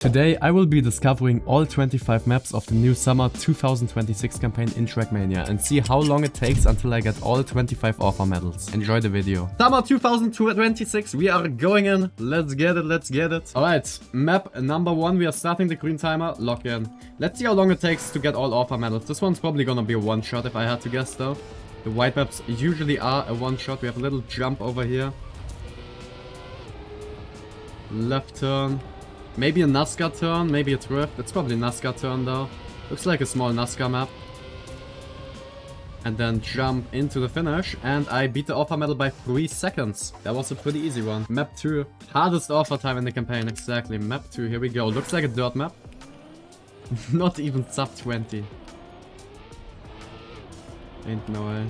Today I will be discovering all 25 maps of the new summer 2026 campaign in Trackmania and see how long it takes until I get all 25 offer medals. Enjoy the video. Summer 2026, we are going in. Let's get it, let's get it. Alright, map number 1, we are starting the green timer, lock in. Let's see how long it takes to get all offer medals. This one's probably gonna be a one shot if I had to guess though. The white maps usually are a one shot. We have a little jump over here. Left turn. Maybe a NASCAR turn, maybe a drift. It's probably a NASCAR turn though. Looks like a small NASCAR map. And then jump into the finish. And I beat the offer medal by 3 seconds. That was a pretty easy one. Map 2. Hardest offer time in the campaign. Exactly. Map 2. Here we go. Looks like a dirt map. Not even sub 20. Ain't no way.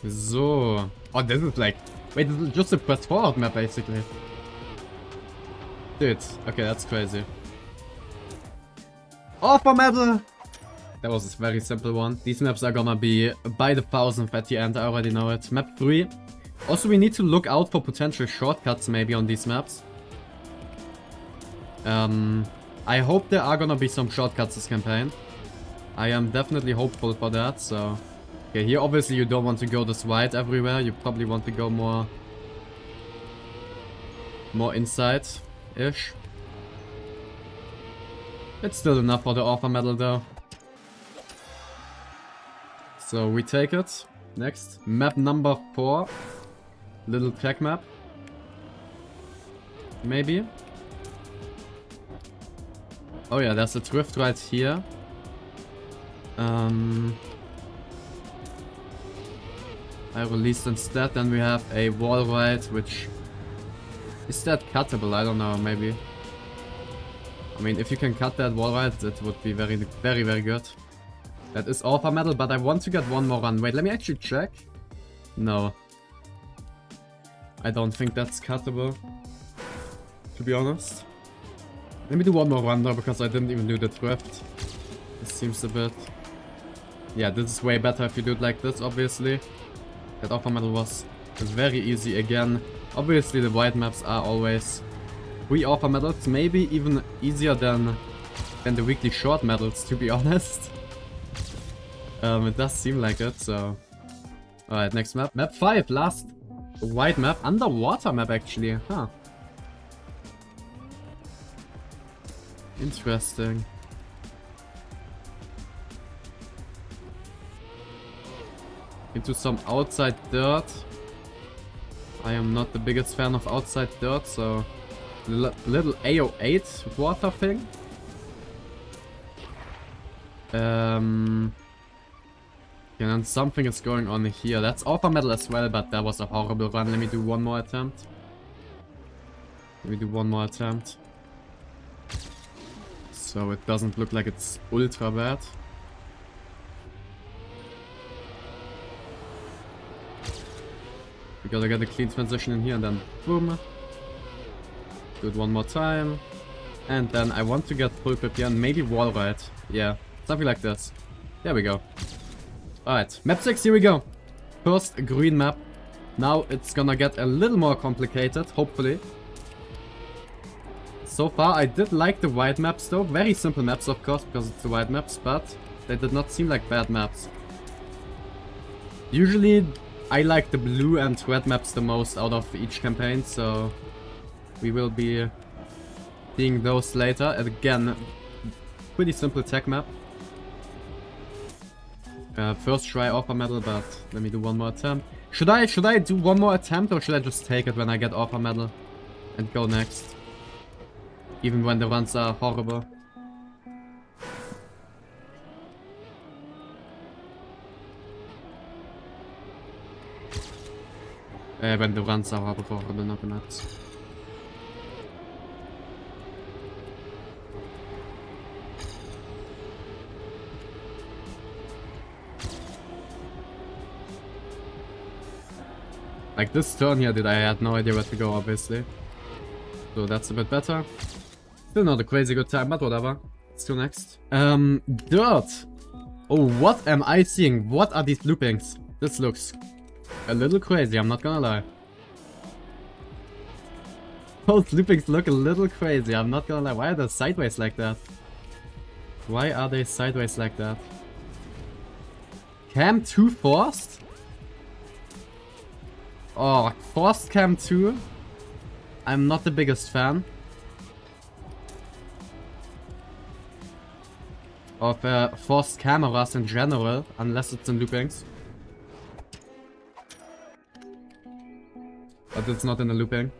So. Oh, this is like... Wait, this is just a press forward map, basically. Dude, okay, that's crazy. Offer medal! That was a very simple one. These maps are gonna be by the 1000th at the end, I already know it. Map 3. Also, we need to look out for potential shortcuts maybe on these maps. I hope there are gonna be some shortcuts this campaign. I am definitely hopeful for that, so... Okay, here obviously you don't want to go this wide everywhere. You probably want to go more inside-ish. It's still enough for the offer medal though. So we take it. Next. Map number 4. Little track map. Maybe. Oh yeah, there's a drift right here. I released instead, then we have a wall ride, which... Is that cuttable? I don't know, maybe. I mean, if you can cut that wall ride, it would be very, very, very good. That is offer medal, but I want to get one more run. Wait, let me actually check. No. I don't think that's cuttable, to be honest. Let me do one more run though, because I didn't even do the drift. This seems a bit... Yeah, this is way better if you do it like this, obviously. That offer medal was very easy again. Obviously the white maps are always 3 offer medals, maybe even easier than the weekly short medals, to be honest. It does seem like it, so... Alright, next map. Map 5, last white map. Underwater map actually, huh. Interesting. Into some outside dirt. I am not the biggest fan of outside dirt, so... Little AO8 water thing. And then something is going on here. That's offer medal as well, but that was a horrible run. Let me do one more attempt. So it doesn't look like it's ultra bad. We gotta get a clean transition in here and then boom. Do it one more time. And then I want to get full pip here and maybe wall ride. Yeah, something like this. There we go. Alright, map 6, here we go. First green map. Now it's gonna get a little more complicated, hopefully. So far I did like the white maps though. Very simple maps of course, because it's the white maps, but they did not seem like bad maps. Usually I like the blue and red maps the most out of each campaign, so we will be seeing those later. And again, pretty simple tech map. First try offer medal, but let me do one more attempt. Should I do one more attempt or should I just take it when I get offer medal and go next? Even when the runs are horrible. When the runs are horrible, not the maps. Like this turn here, I had no idea where to go, obviously. So that's a bit better. Still not a crazy good time, but whatever. Let's do next. Dirt. Oh, what am I seeing? What are these loopings? This looks a little crazy, I'm not gonna lie. Those loopings look a little crazy, I'm not gonna lie. Why are they sideways like that? Why are they sideways like that? Cam 2 forced? Oh, forced cam 2? I'm not the biggest fan of forced cameras in general, unless it's in loopings. But it's not in the looping.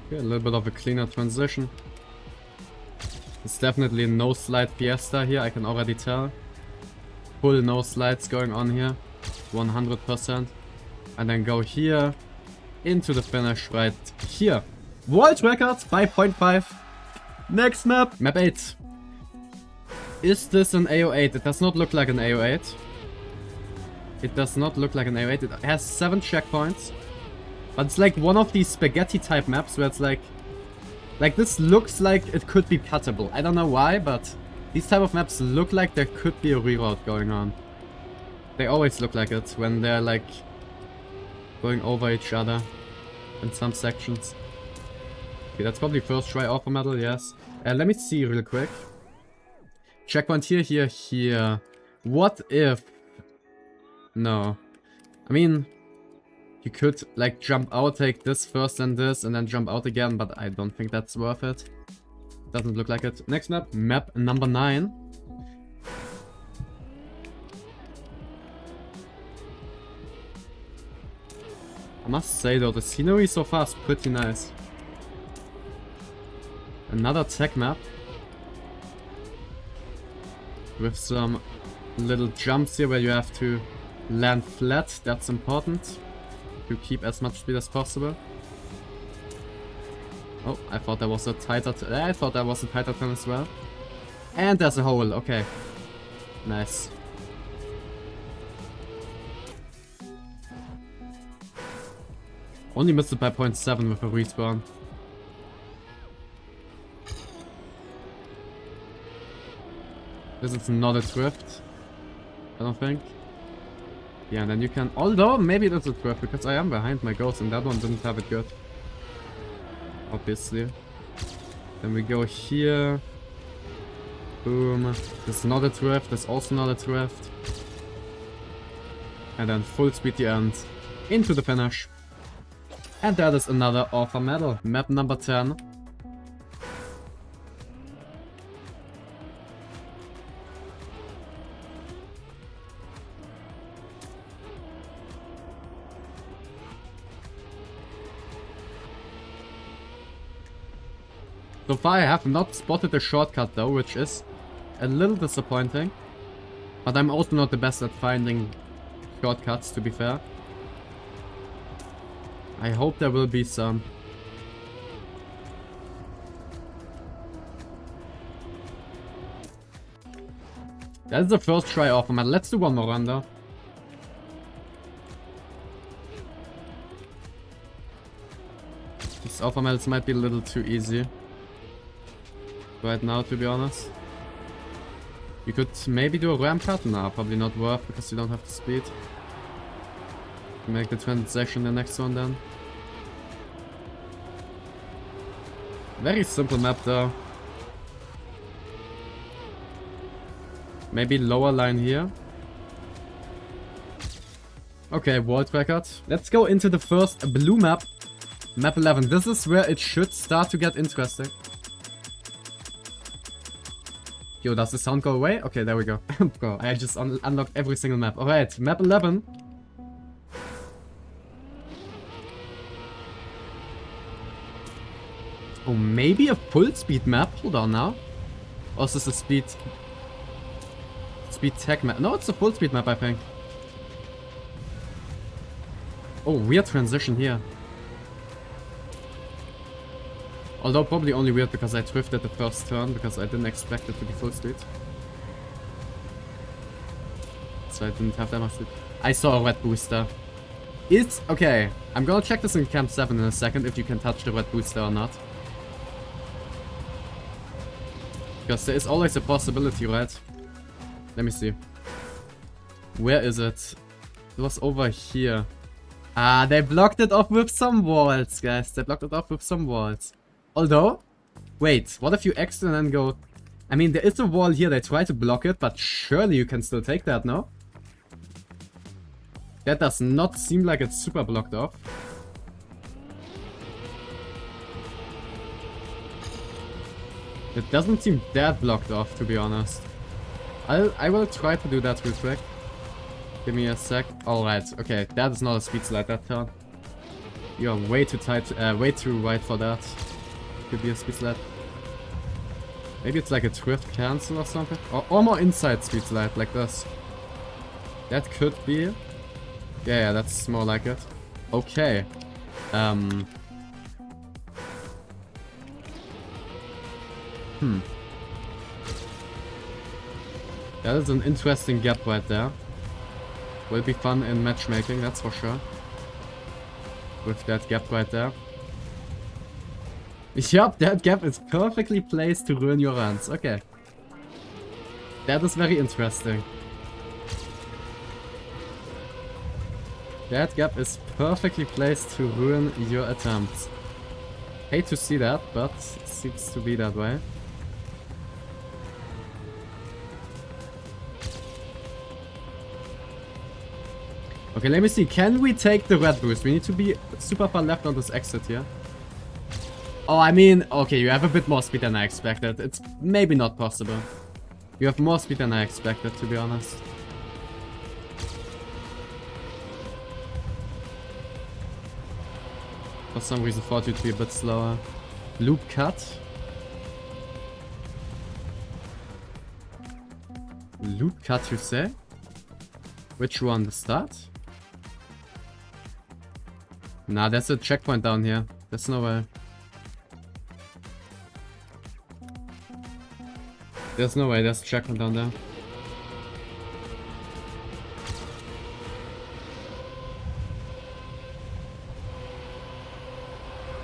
Okay, a little bit of a cleaner transition. It's definitely a no slide fiesta here, I can already tell. Full no slides going on here, 100%. And then go here, into the finish right here. World record 5.5. Next map, map 8. Is this an AO8? It does not look like an AO8. It does not look like an AO8. It has 7 checkpoints. But it's like one of these spaghetti type maps where it's like this looks like it could be cuttable. I don't know why, but these type of maps look like there could be a reroute going on. They always look like it when they're like going over each other in some sections. Okay, that's probably first try offer medal, yes. Let me see real quick. Checkpoint here, here, here. What if... No. I mean, you could like jump out, take this first and then jump out again, but I don't think that's worth it. Doesn't look like it. Next map, map number 9. I must say though, the scenery so far is pretty nice. Another tech map. With some little jumps here where you have to land flat, that's important. To keep as much speed as possible. Oh, I thought there was a tighter turn as well. And there's a hole, okay. Nice. Only missed it by 0.7 with a respawn. This is not a drift, I don't think. Yeah, and then you can... Although, maybe it is a drift, because I am behind my ghost, and that one didn't have it good. Obviously. Then we go here. Boom. This is not a drift, this is also not a drift. And then full speed the end. Into the finish. And that is another offer medal. Map number 10. So far I have not spotted a shortcut though, which is a little disappointing. But I'm also not the best at finding shortcuts, to be fair. I hope there will be some. That is the first try offer medal. Let's do one more run though. These offer medals might be a little too easy right now, to be honest. You could maybe do a ramp cut? Nah, probably not worth because you don't have the speed. Make the transition the next one then. Very simple map though. Maybe lower line here. Okay, world record. Let's go into the first blue map. Map 11. This is where it should start to get interesting. Yo, does the sound go away? Okay, there we go. Bro, I just unlocked every single map. Alright, map 11. Oh, maybe a full speed map? Hold on now. Or is this a speed tech map? No, it's a full speed map, I think. Oh, weird transition here. Although probably only weird because I drifted the first turn, because I didn't expect it to be full speed. So I didn't have that much speed. I saw a red booster. It's okay. I'm gonna check this in Camp 7 in a second if you can touch the red booster or not. Because there is always a possibility, right? Let me see. Where is it? It was over here. Ah, they blocked it off with some walls, guys. They blocked it off with some walls. Although, wait, what if you exit and then go... I mean, there is a wall here. They try to block it, but surely you can still take that, no? That does not seem like it's super blocked off. It doesn't seem that blocked off, to be honest. I will try to do that real quick. Give me a sec. Alright, okay, that is not a speed slide, that turn. You are way too tight, way too wide for that. Could be a speed slide. Maybe it's like a drift cancel or something. Or more inside speed slide, like this. That could be. Yeah, that's more like it. Okay. That is an interesting gap right there. Will be fun in matchmaking, that's for sure. With that gap right there. Yup, that gap is perfectly placed to ruin your runs. Okay. That is very interesting. That gap is perfectly placed to ruin your attempts. Hate to see that, but it seems to be that way. Okay, let me see. Can we take the red boost? We need to be super far left on this exit here. Oh, I mean, okay, you have a bit more speed than I expected. It's maybe not possible. You have more speed than I expected, to be honest. For some reason, thought you'd be a bit slower. Loop cut. Loop cut, you say? Which one? The start? Nah, there's a checkpoint down here. There's no way. There's no way there's a checkpoint down there.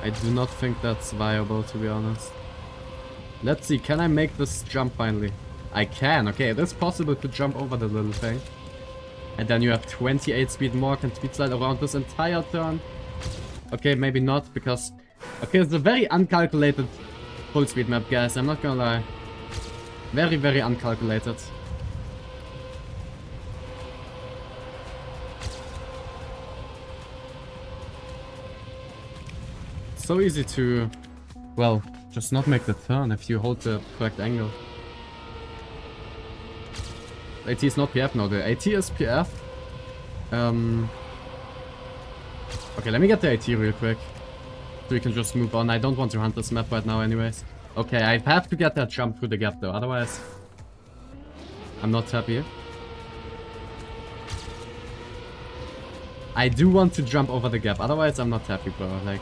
I do not think that's viable, to be honest. Let's see, can I make this jump finally? I can, okay, it is possible to jump over the little thing. And then you have 28 speed more, can speed slide around this entire turn. Okay, maybe not, because... Okay, it's a very uncalculated full speed map, guys, I'm not gonna lie. Very, very uncalculated. So easy to, well, just not make the turn if you hold the correct angle. AT is not PF, no, the AT is PF. Okay, let me get the AT real quick. So we can just move on. I don't want to hunt this map right now anyways. Okay, I have to get that jump through the gap though, otherwise I'm not happy. I do want to jump over the gap, otherwise I'm not happy, bro. Like,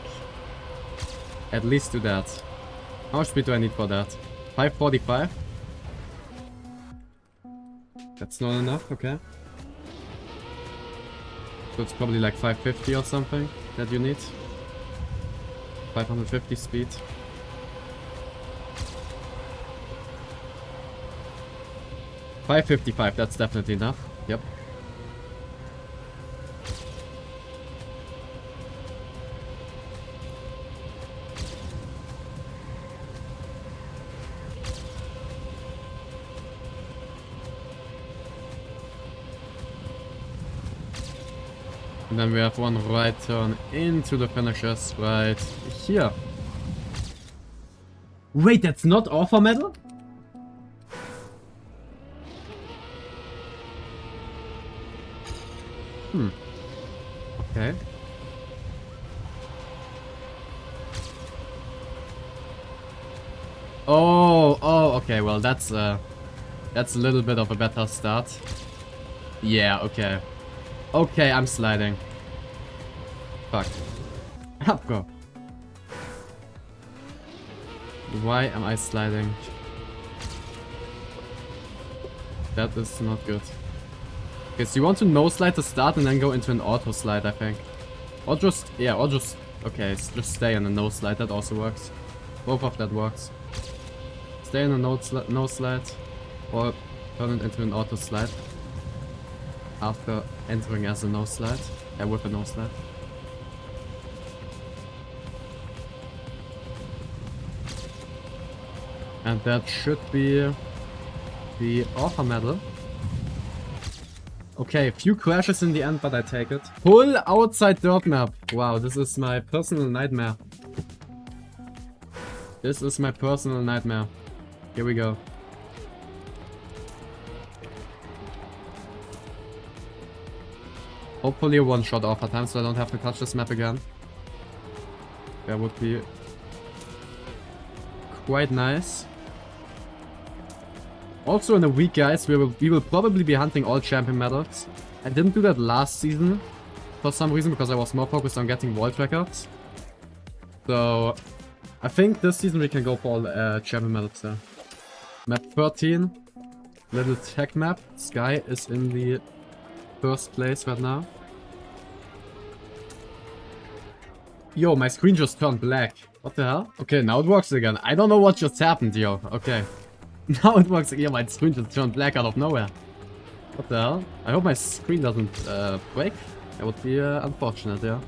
at least do that. How much speed do I need for that? 545? That's not enough, okay. So it's probably like 550 or something that you need. 550 speed. $555, that's definitely enough. Yep. And then we have one right turn into the finishers right here. Wait, that's not offer medal? Okay. Oh, okay, well that's a little bit of a better start. Yeah, okay. Okay, I'm sliding. Fuck. Up, go. Why am I sliding? That is not good. Okay, so you want to no slide to start and then go into an auto slide, I think. Or just, yeah, or just, okay, just stay in a no slide, that also works. Both of that works. stay in a no slide or turn it into an auto slide after entering as a no slide. With a no slide. And that should be the offer medal. Okay, a few crashes in the end, but I take it. Full outside dirt map. Wow, this is my personal nightmare. This is my personal nightmare. Here we go. Hopefully a one-shot offer time, so I don't have to touch this map again. That would be quite nice. Also in a week, guys, we will probably be hunting all champion medals. I didn't do that last season for some reason because I was more focused on getting world records. So I think this season we can go for all champion medals there. Map 13, little tech map. Sky is in the first place right now. Yo, my screen just turned black. What the hell? Okay, now it works again. I don't know what just happened, yo. Okay. Now it works again. My screen just turned black out of nowhere. What the hell? I hope my screen doesn't break. That would be unfortunate, yeah.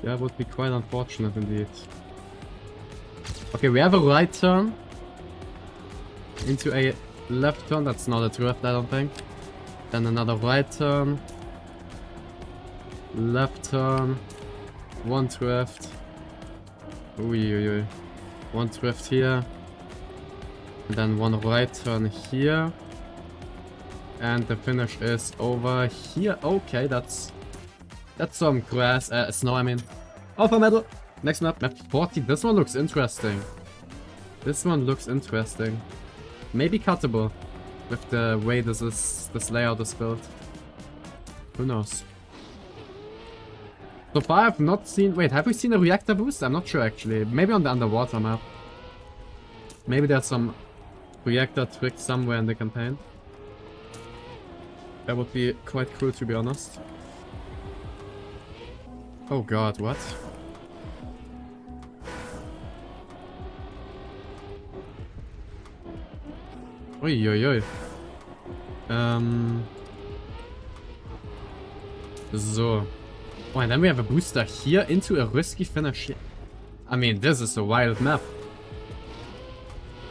Yeah, it would be quite unfortunate indeed. Okay, we have a right turn into a left turn. That's not a drift, I don't think. Then another right turn. Left turn. One drift. Uiuiui. One drift here. And then one right turn here. And the finish is over here. Okay, that's some grass, snow, I mean. Alpha medal. Next map, map 40. This one looks interesting. This one looks interesting. Maybe cuttable with the way this layout is built. Who knows? So far I've not seen... Wait, have we seen a reactor boost? I'm not sure actually. Maybe on the underwater map. Maybe there's some reactor trick somewhere in the campaign. That would be quite cool, to be honest. Oh god, what? Uiuiui. So. Oh, and then we have a booster here into a risky finish here. I mean, this is a wild map.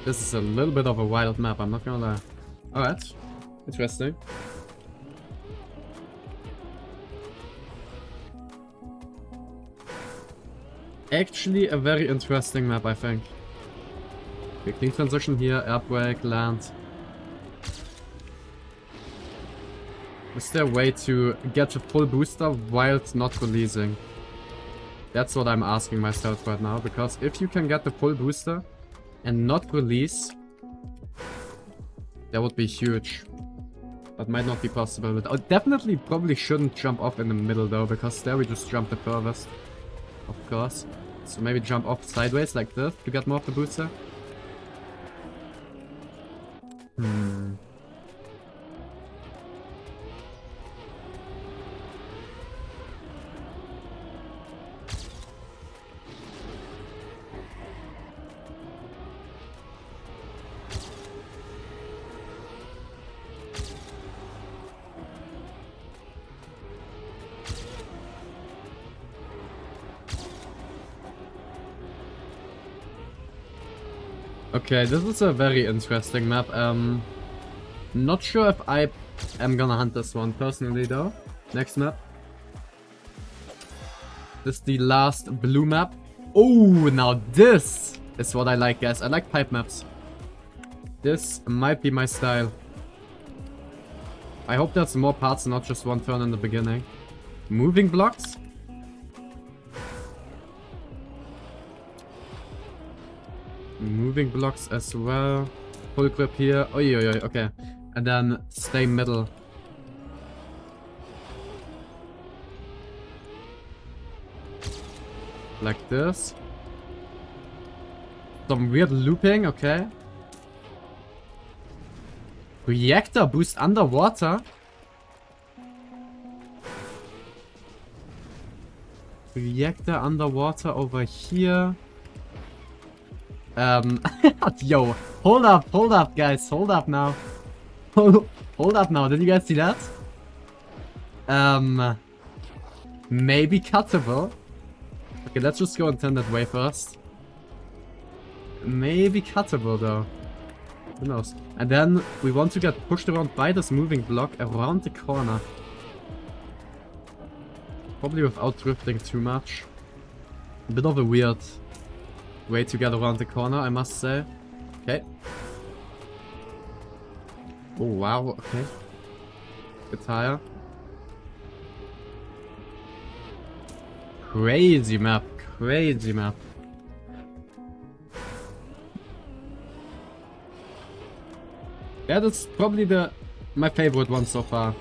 This is a little bit of a wild map, I'm not gonna lie. Alright. Interesting. Actually, a very interesting map, I think. Okay, clean transition here, air brake, land. Is there a way to get a full booster while not releasing? That's what I'm asking myself right now, because if you can get the full booster and not release, that would be huge. But might not be possible. But I definitely probably shouldn't jump off in the middle though, because there we just jump the furthest. Of course. So maybe jump off sideways like this to get more of the booster. Okay, this is a very interesting map. Not sure if I am gonna hunt this one personally though. Next map. This is the last blue map. Oh, now this is what I like, guys. I like pipe maps. This might be my style. I hope there's more parts and not just one turn in the beginning. Moving blocks? Moving blocks as well. Full grip here. Oi, oi, oi, okay. And then stay middle. Like this. Some weird looping, okay. Reactor boost underwater. reactor underwater over here. Yo, hold up, guys, hold up now. Hold up now, did you guys see that? Maybe cuttable. Okay, let's just go intended way first. Maybe cuttable though. Who knows? And then we want to get pushed around by this moving block around the corner. Probably without drifting too much. A bit of a weird way to get around the corner, I must say. Okay. Oh wow, okay. Bit higher. Crazy map, crazy map. Yeah, that's probably my favorite one so far.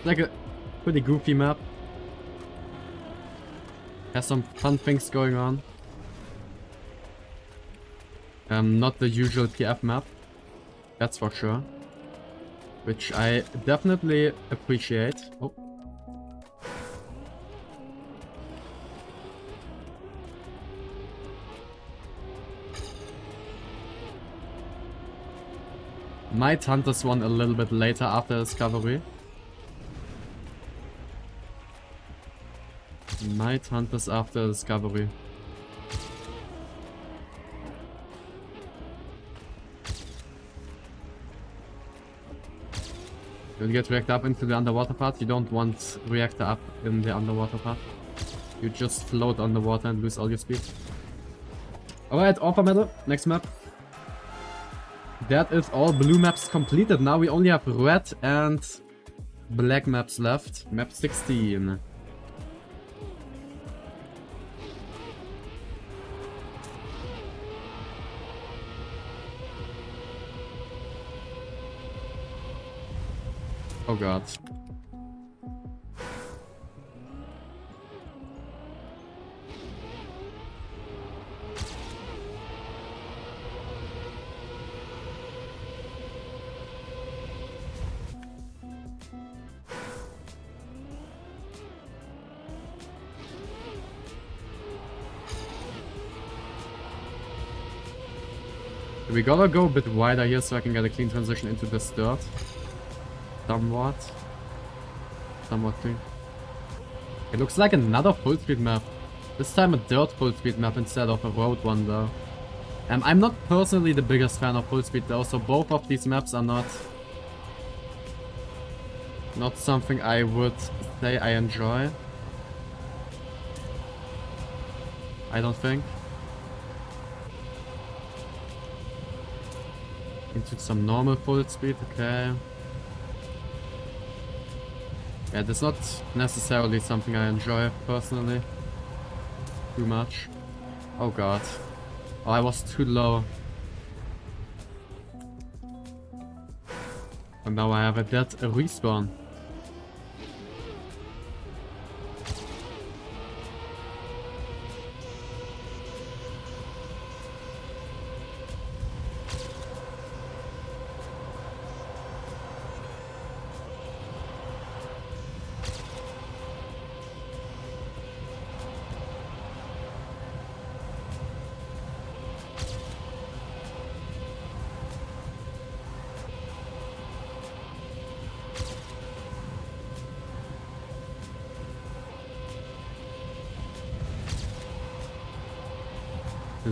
Like a pretty goofy map. Has some fun things going on. Not the usual TF map. That's for sure. Which I definitely appreciate. Oh. Might hunt this one a little bit later after discovery. Might hunt this after discovery. You'll get reactor up into the underwater part. You don't want reactor up in the underwater part. You just float underwater and lose all your speed. Alright, offer medal. Next map. That is all blue maps completed. Now we only have red and black maps left. Map 16. Oh god. We gotta go a bit wider here so I can get a clean transition into this dirt. Somewhat clean. It looks like another full speed map. This time a dirt full speed map instead of a road one though. I'm not personally the biggest fan of full speed though, so both of these maps are not something I would say I enjoy. I don't think. Into some normal full speed, okay. Yeah, that's not necessarily something I enjoy personally. Too much. Oh god. Oh, I was too low. And now I have a dead respawn.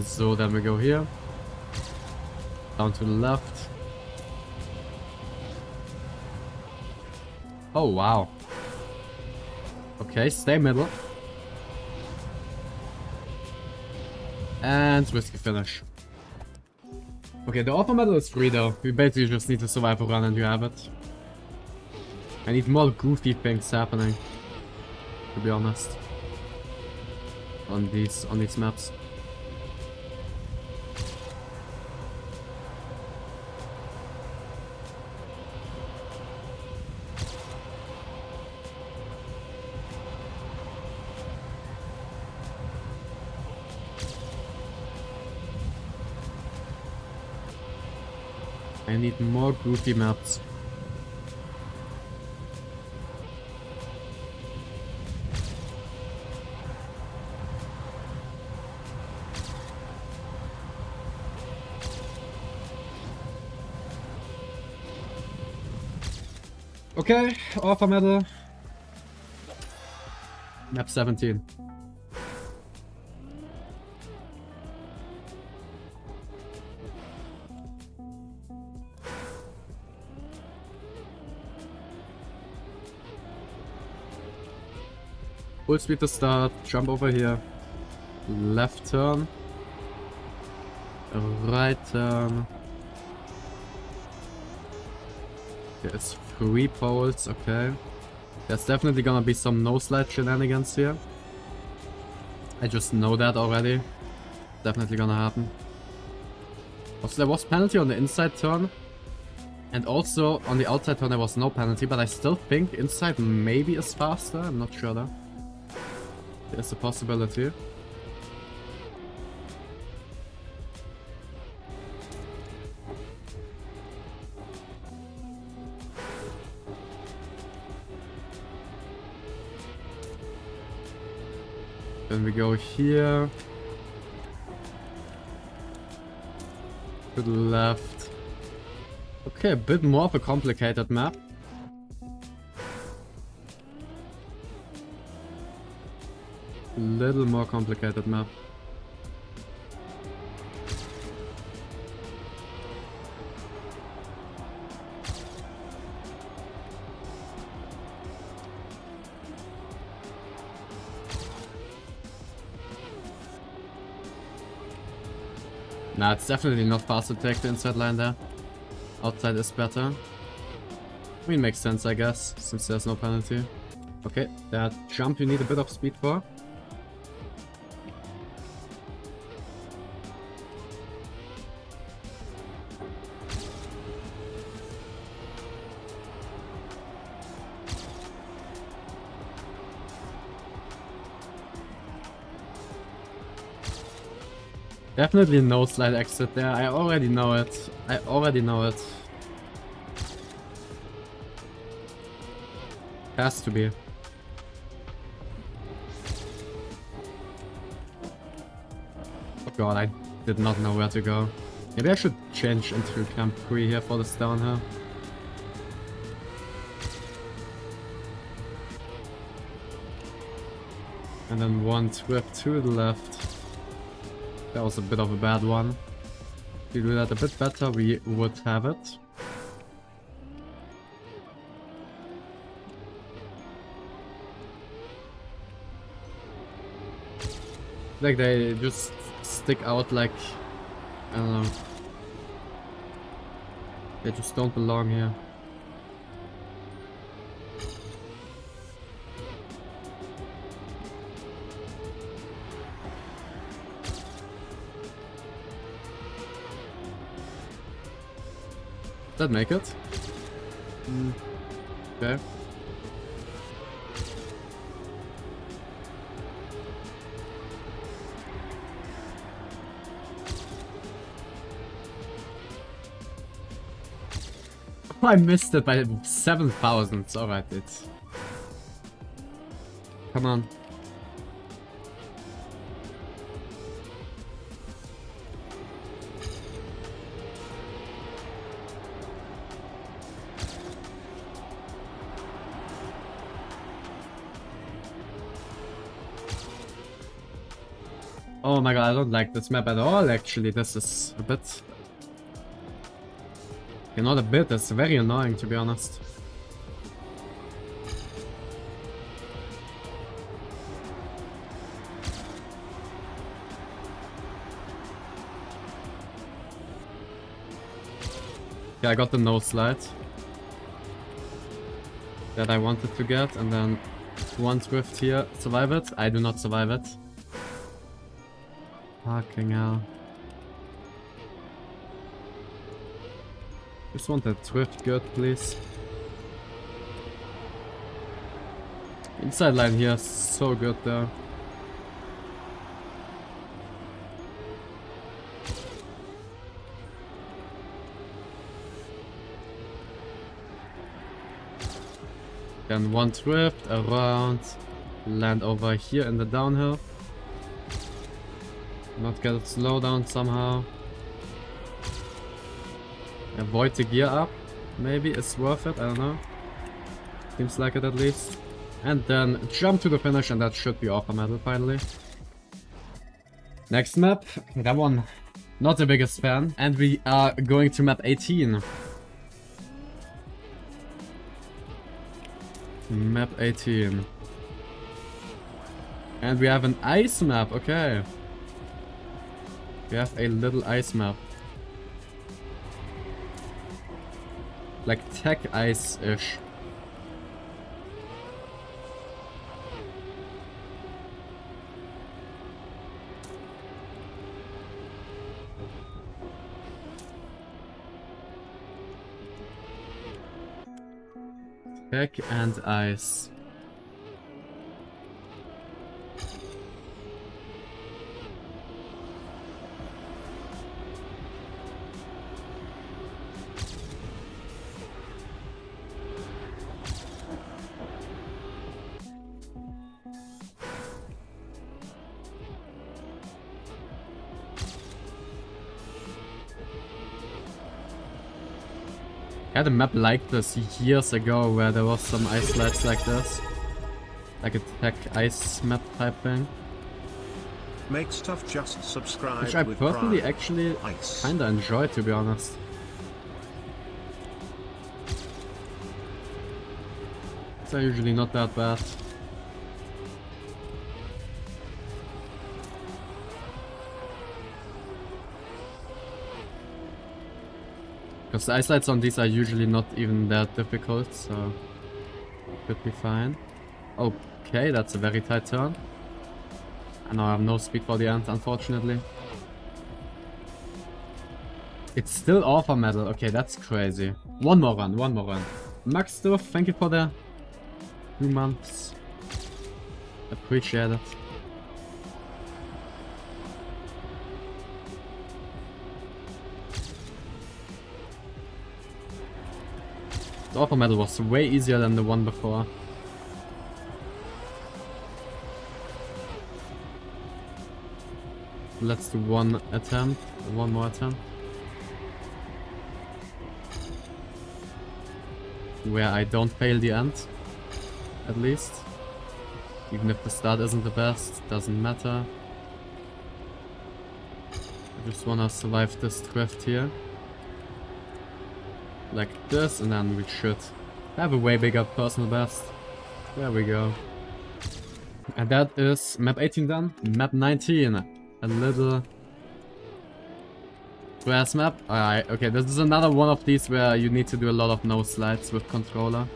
So then we go here, down to the left. Oh wow. Okay, stay middle. And risky finish. Okay, the offer medal is free though. We basically just need to survive a run and you have it. I need more goofy things happening, to be honest, on these maps. I need more goofy maps. Okay, offer medal. Map 17. Full speed to start, jump over here. Left turn. Right turn. There's 3 poles, okay. There's definitely gonna be some no-slide shenanigans here. I just know that already. Definitely gonna happen. Also, there was penalty on the inside turn. And also, on the outside turn there was no penalty, but I still think inside maybe is faster. I'm not sure though. There's a possibility. Then we go here. To the left. Okay, a bit more of a complicated map. A little more complicated map. Nah, it's definitely not fast to take the inside line there. Outside is better. I mean, makes sense, I guess, since there's no penalty. Okay, that jump you need a bit of speed for. Definitely no slide exit there. I already know it. I already know it. Has to be. Oh god, I did not know where to go. Maybe I should change into Camp 3 here for this downhill. And then one trip to the left. That was a bit of a bad one. If we do that a bit better, we would have it. Like they just stick out like, I don't know. They just don't belong here. Did that make it? Okay. Oh, I missed it by 7,000. Alright, it's... Come on. Oh my god, I don't like this map at all, actually. This is a bit... Okay, not a bit, it's very annoying, to be honest. Yeah, I got the no slide that I wanted to get, and then one drift here. Survive it? I do not survive it. Fucking hell. Just want that drift good, please. Inside line here is so good though. Then one drift around, land over here in the downhill. Not get a slowdown somehow. Avoid the gear up. Maybe it's worth it, I don't know. Seems like it at least. And then jump to the finish, and that should be Offer Medal finally. Next map, that one, not the biggest fan. And we are going to map 18. Map 18. And we have an ice map, okay. We have a little ice map. Like tech ice-ish. Tech and ice. I had a map like this years ago where there was some ice slides like this. Like a tech ice map type thing. Make stuff just subscribe. Which I personally actually kinda enjoy, to be honest. It's usually not that bad. Because the ice slides on these are usually not even that difficult, so should be fine. Okay, that's a very tight turn. And now I have no speed for the end, unfortunately. It's still Offer Medal. Okay, that's crazy. One more run, one more run. Max Stuff, thank you for the 2 months. Appreciate it. The Offer Medal was way easier than the one before. Let's do one attempt, one more attempt. Where I don't fail the end, at least. Even if the start isn't the best, doesn't matter. I just wanna survive this drift here. Like this, and then we should have a way bigger personal best. There we go. And that is map 18 done. Map 19. A little grass map. Alright, okay, this is another one of these where you need to do a lot of no slides with controller.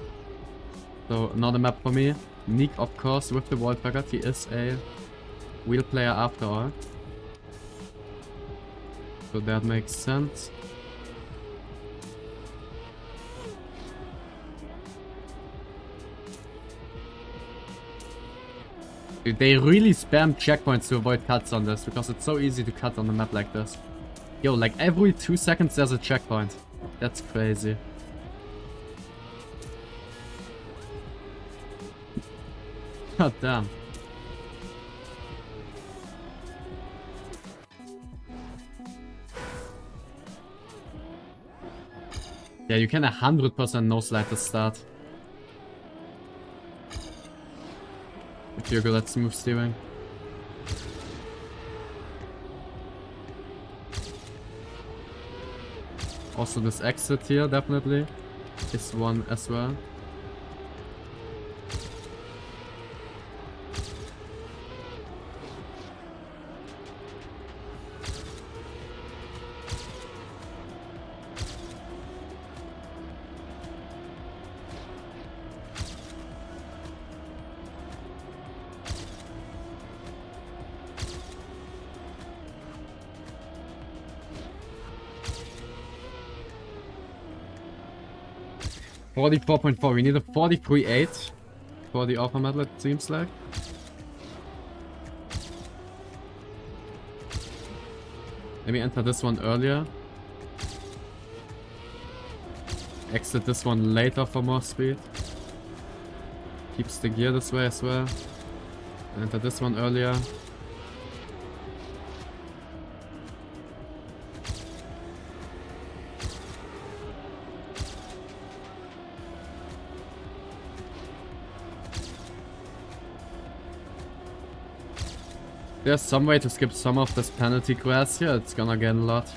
So, not a map for me. Nick, of course, with the wall tracker. He is a wheel player after all. So that makes sense. Dude, they really spam checkpoints to avoid cuts on this, because it's so easy to cut on a map like this. Yo, like every 2 seconds there's a checkpoint. That's crazy. God damn. Yeah, you can 100% no slide the start. If you're good at smooth steering. Also this exit here, definitely, is one as well. $44.4. We need a 43.8 for the Offer Medal, it seems like. Maybe enter this one earlier. Exit this one later for more speed. Keeps the gear this way as well. And enter this one earlier. There's some way to skip some of this penalty grass here. It's gonna gain a lot.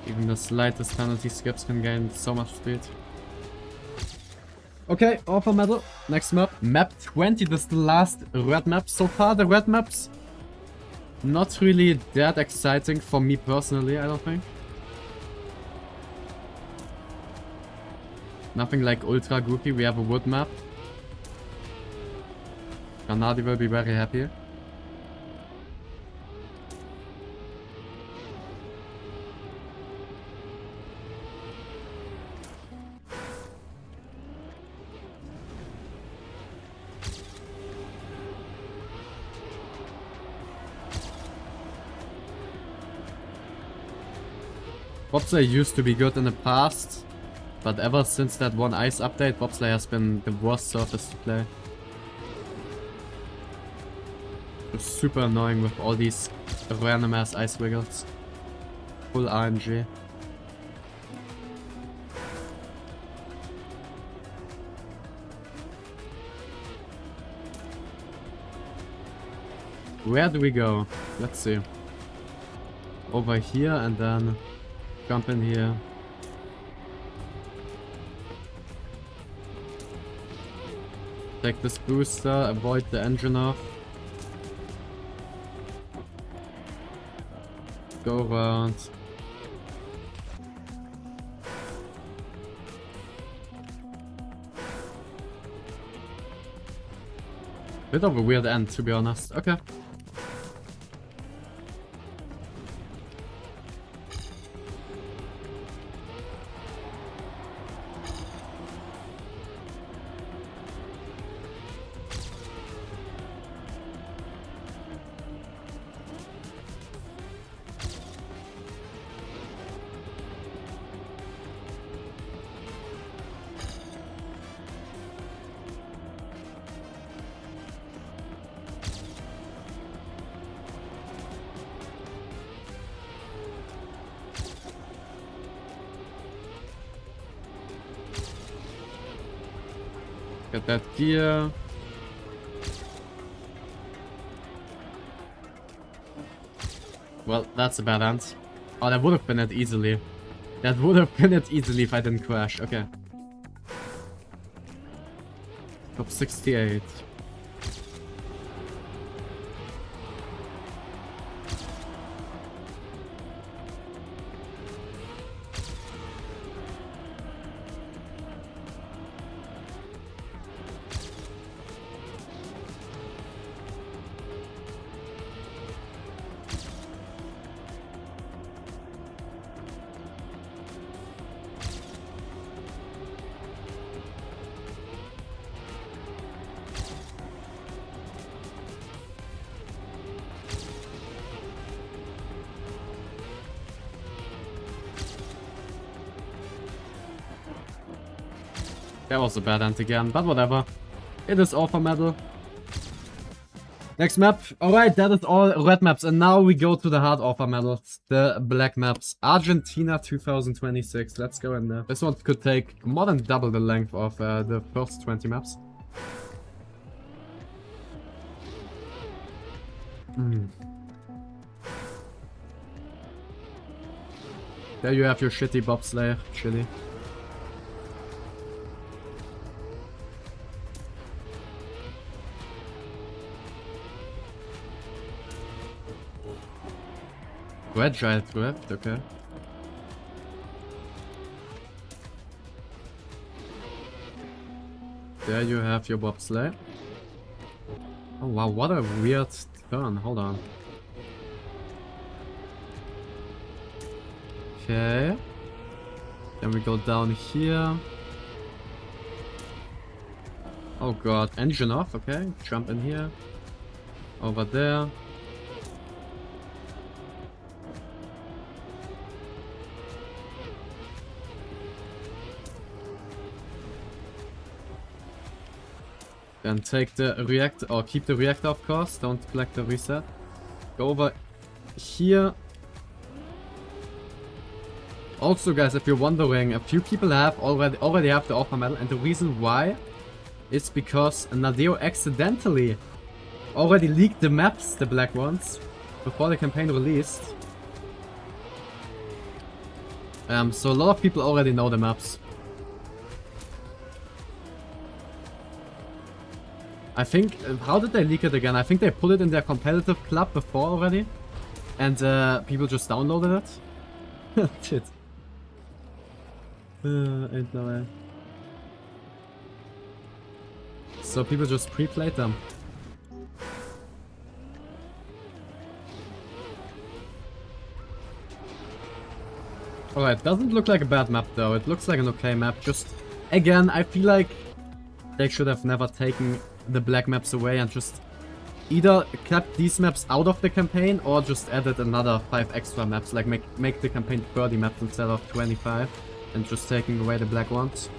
Even the slightest penalty skips can gain so much speed. Okay, Alpha Medal. Next map. Map 20. This is the last red map. So far, the red maps not really that exciting for me personally, I don't think. Nothing like ultra goofy. We have a wood map. Kanadi will be very happy. Bobsleigh used to be good in the past, but ever since that one ice update, Bobsleigh has been the worst surface to play. It's super annoying with all these random ass ice wiggles. Full RNG. Where do we go? Let's see. Over here and then jump in here. Take this booster, avoid the engine off. Go around. Bit of a weird end, to be honest. Okay. Get that gear. Well, that's a bad end. Oh, that would have been it easily. That would have been it easily if I didn't crash. Okay. Top 68. That was a bad end again, but whatever. It is Alpha Medal. Next map. Alright, that is all red maps. And now we go to the hard Alpha Medals. The black maps. Argentina 2026. Let's go in there. This one could take more than double the length of the first 20 maps. There you have your shitty bobsleigh, Chili. Fragile drift, okay. There you have your bobsleigh. Oh wow, what a weird turn, hold on. Okay. Then we go down here. Oh god, engine off, okay. Jump in here. Over there. Then take the reactor, or keep the reactor of course, don't collect the reset. Go over here. Also guys, if you're wondering, a few people have already have the Alpha Medal, and the reason why is because Nadeo accidentally already leaked the maps, the black ones, before the campaign released. So a lot of people already know the maps. I think, how did they leak it again? I think they put it in their competitive club before already. And people just downloaded it. Shit. Ain't no way. So people just pre-played them. Alright, doesn't look like a bad map though. It looks like an okay map. Just, again, I feel like they should have never taken the black maps away and just either kept these maps out of the campaign or just added another 5 extra maps. Like make the campaign 30 maps instead of 25 and just taking away the black ones.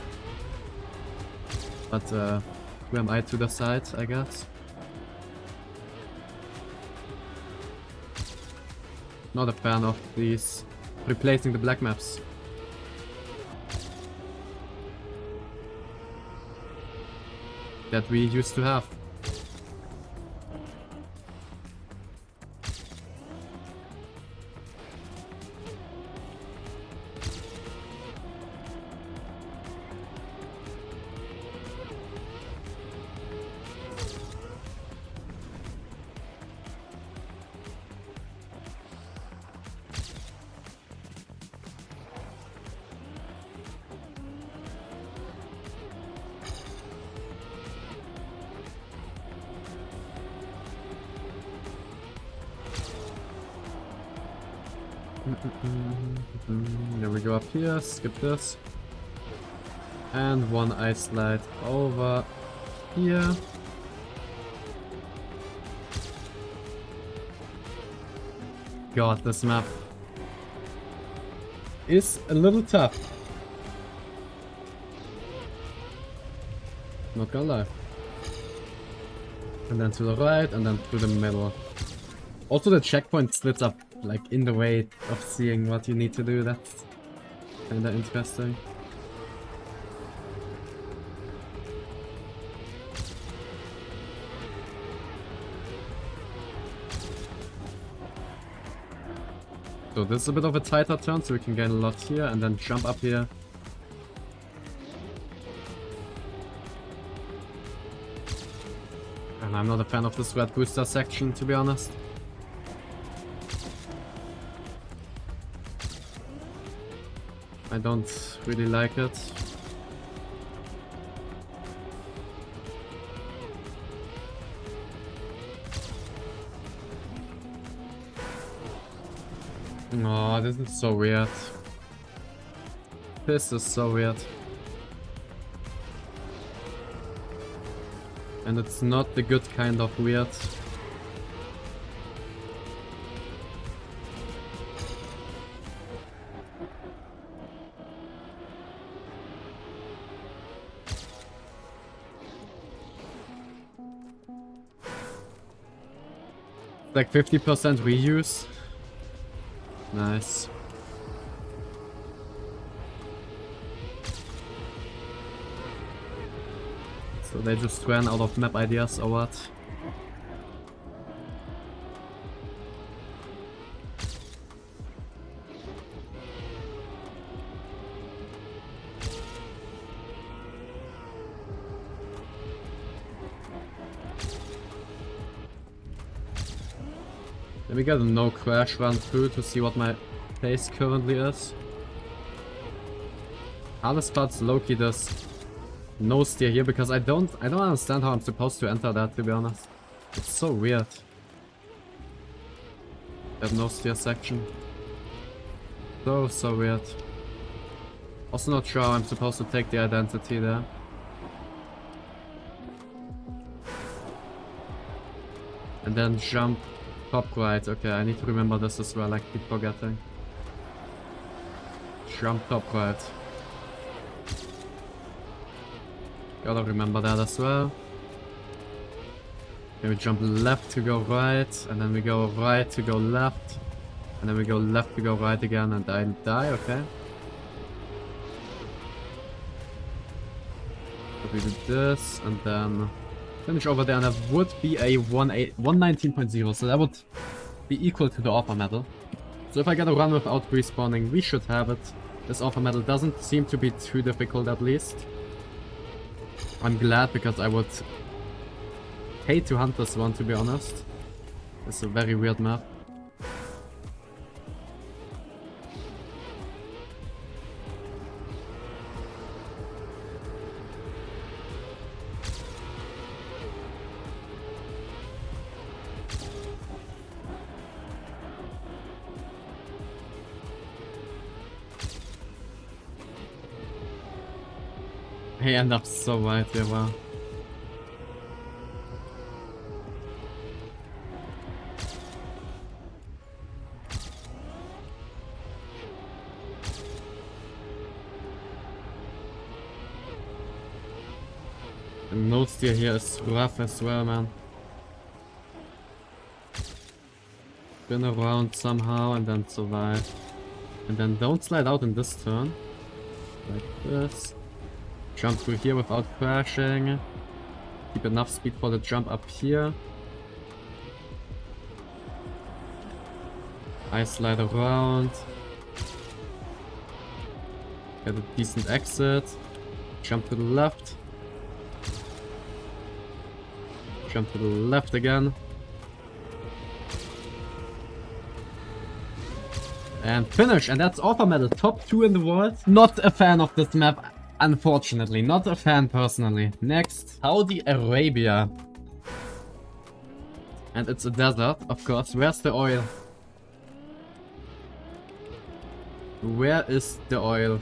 But who am I to decide, I guess? Not a fan of these replacing the black maps. That we used to have. Then we go up here, skip this. And one ice slide over here. God, this map is a little tough. Not gonna lie. And then to the right, and then through the middle. Also the checkpoint splits up like in the way of seeing what you need to do. That's kinda interesting. So this is a bit of a tighter turn, so we can gain a lot here and then jump up here. And I'm not a fan of this red booster section, to be honest. I don't really like it. Oh, this is so weird. This is so weird. And it's not the good kind of weird. Like 50% reuse. Nice. So they just ran out of map ideas or what? Let me get a no crash run through to see what my pace currently is. Hardest part's low-key this no steer here because I don't understand how I'm supposed to enter that, to be honest. It's so weird. That no steer section. So weird. Also not sure how I'm supposed to take the identity there. And then jump top right. Okay, I need to remember this as well, I keep forgetting. Jump top right. Gotta remember that as well. Then we jump left to go right, and then we go right to go left, and then we go left to go right again, and I die, okay. So we do this, and then finish over there, and that would be a 119.0, so that would be equal to the offer medal. So if I get a run without respawning, we should have it. This offer medal doesn't seem to be too difficult, at least. I'm glad, because I would hate to hunt this one, to be honest. It's a very weird map. He ended up so wide, yeah, wow. The no steer here is rough as well, man. Spin around somehow and then survive. And then don't slide out in this turn. Like this. Jump through here without crashing. Keep enough speed for the jump up here. I slide around. Get a decent exit. Jump to the left. Jump to the left again. And finish! And that's offer medal. Top 2 in the world. Not a fan of this map. Unfortunately, not a fan personally. Next, Saudi Arabia. And it's a desert, of course. Where's the oil? Where is the oil?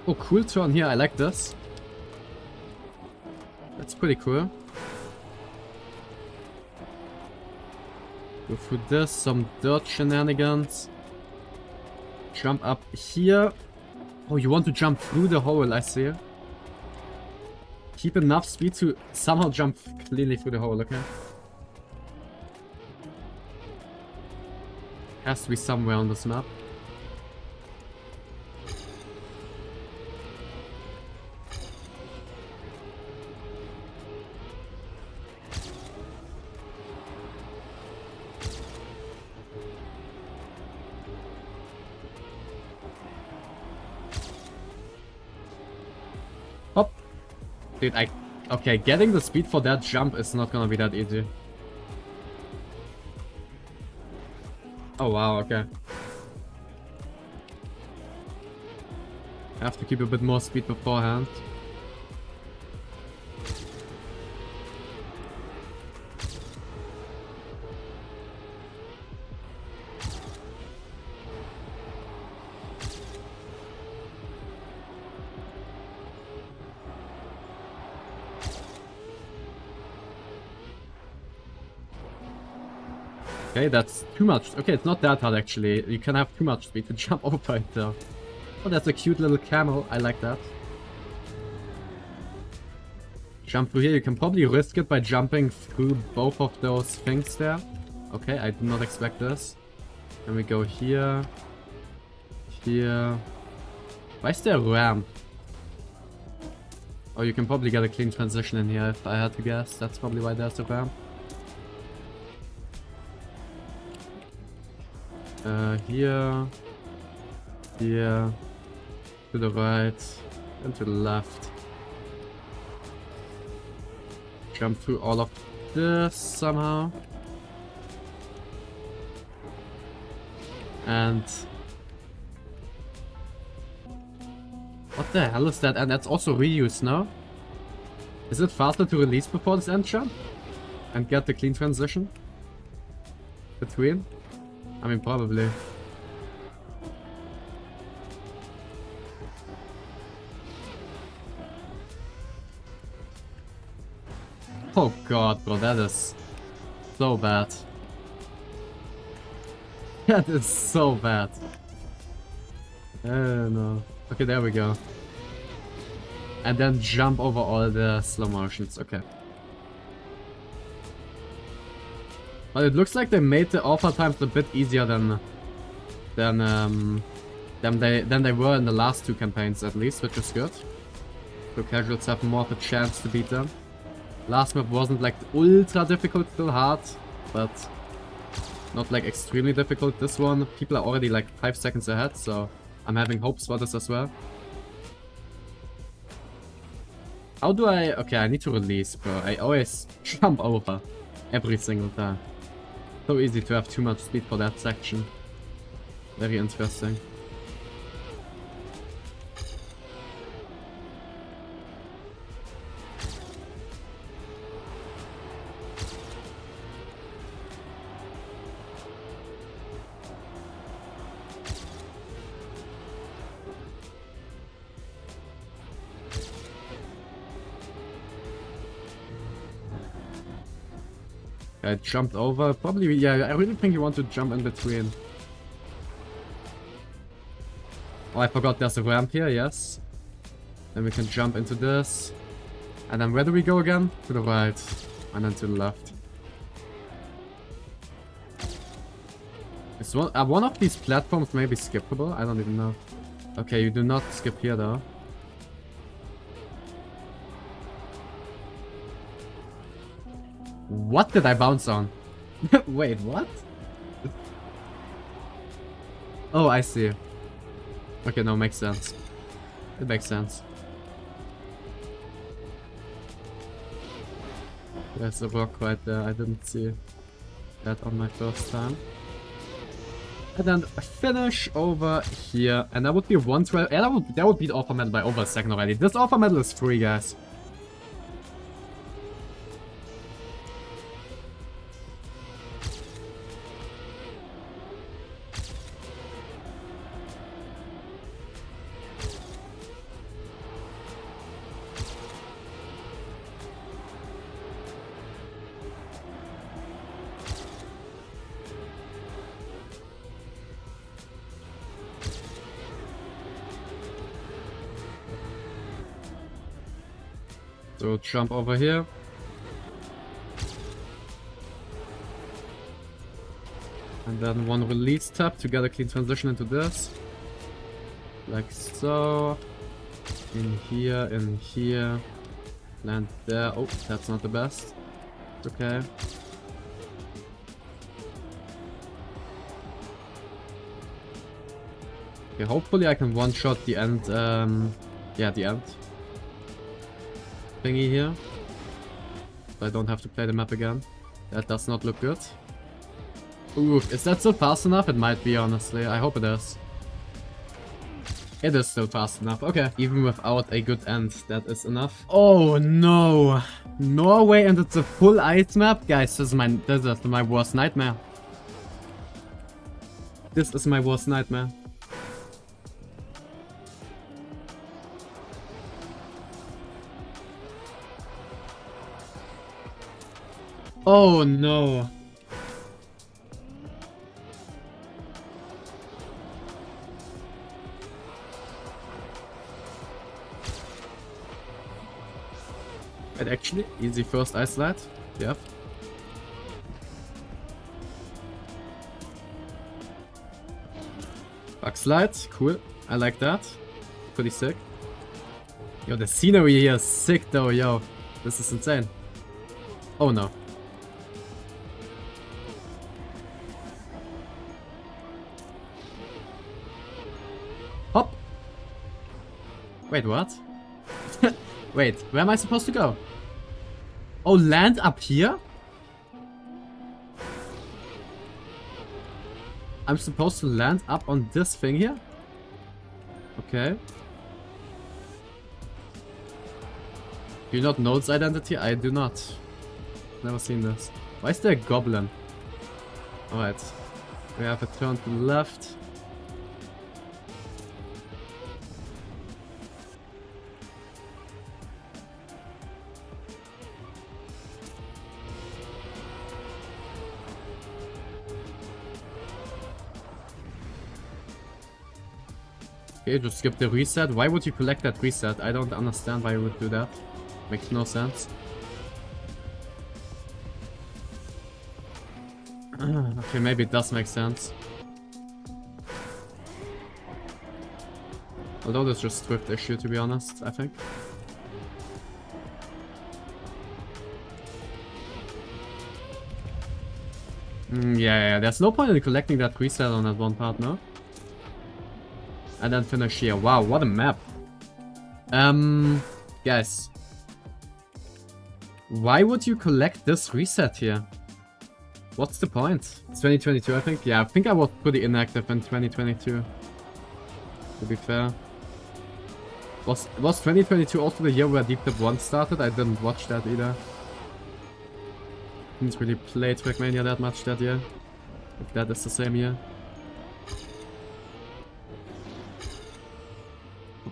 Oh, cool turn here. I like this. That's pretty cool. Go through this, some dirt shenanigans. Jump up here. Oh, you want to jump through the hole, I see. Keep enough speed to somehow jump cleanly through the hole, okay? Has to be somewhere on this map. Hop! Dude, okay, getting the speed for that jump is not gonna be that easy. Oh wow, okay. I have to keep a bit more speed beforehand. Okay, that's too much. Okay, it's not that hard actually. You can have too much speed to jump over it though. Oh, that's a cute little camel. I like that. Jump through here. You can probably risk it by jumping through both of those things there. Okay, I did not expect this. And we go here. Here. Why is there a ramp? Oh, you can probably get a clean transition in here if I had to guess. That's probably why there's a ramp. Here, here, to the right, and to the left. Jump through all of this somehow. And... what the hell is that? And that's also reuse, no? Is it faster to release before this end jump? And get the clean transition? Between? I mean, probably. Oh god, bro, that is so bad. That is so bad. No. Okay, there we go. And then jump over all the slow motions. Okay. But it looks like they made the alpha times a bit easier than they were in the last 2 campaigns at least, which is good. So casuals have more of a chance to beat them. Last map wasn't like ultra difficult, still hard, but not like extremely difficult. This one, people are already like 5 seconds ahead, so I'm having hopes for this as well. How do I... Okay, I need to release, bro. I always jump over every single time. So easy to have too much speed for that section. Very interesting. I jumped over. Probably, yeah, I really think you want to jump in between. Oh, I forgot there's a ramp here, yes. Then we can jump into this. And then where do we go again? To the right. And then to the left. Is one of these platforms maybe skippable? I don't even know. Okay, you do not skip here though. What did I bounce on? Wait, what? Oh, I see. Okay, no, makes sense. It makes sense. There's a rock right there. I didn't see that on my first time. And then finish over here. And that would be 112. Yeah, that would beat Offer Medal by over a second already. This Offer Medal is free, guys. So jump over here. And then one release tab to get a clean transition into this. Like so. In here. Land there. Oh, that's not the best. It's okay. Okay, hopefully I can one-shot the end, yeah, the end thingy here. So I don't have to play the map again. That does not look good. Ooh, is that still fast enough? It might be, honestly. I hope it is. It is still fast enough. Okay. Even without a good end, that is enough. Oh no! Norway and it's a full ice map? Guys, this is my worst nightmare. This is my worst nightmare. Oh no. Wait, actually, easy first ice slide. Yep. Bug slide, cool. I like that. Pretty sick. Yo, the scenery here is sick though, yo. This is insane. Oh no. Hop! Wait, what? Wait, where am I supposed to go? Oh, land up here? I'm supposed to land up on this thing here? Okay. Do you not know its identity? I do not. Never seen this. Why is there a goblin? Alright. We have a turn to the left. Okay, just skip the reset. Why would you collect that reset? I don't understand why you would do that. Makes no sense. Okay, maybe it does make sense. Although there's just Swift issue, to be honest, I think. Yeah, there's no point in collecting that preset on that one part, no? And then finish here. Wow, what a map. Guys. Why would you collect this reset here? What's the point? It's 2022, I think. Yeah, I think I was pretty inactive in 2022. To be fair. Was 2022 also the year where Deep Dip 1 started? I didn't watch that either. Didn't really play Trackmania that much that year. If that is the same year.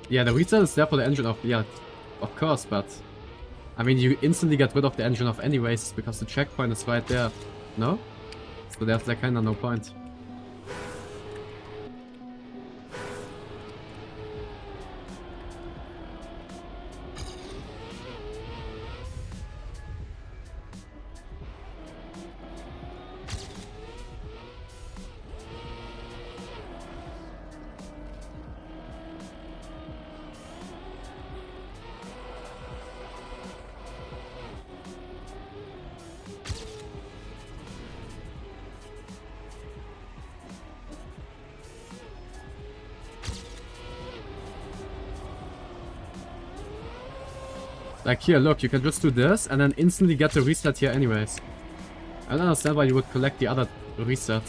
Yeah, the reset is there for the engine of... Yeah, of course, but... I mean, you instantly get rid of the engine of anyways, because the checkpoint is right there. No? So there's like kinda no point. Like here, look, you can just do this and then instantly get the reset here anyways. I don't understand why you would collect the other reset.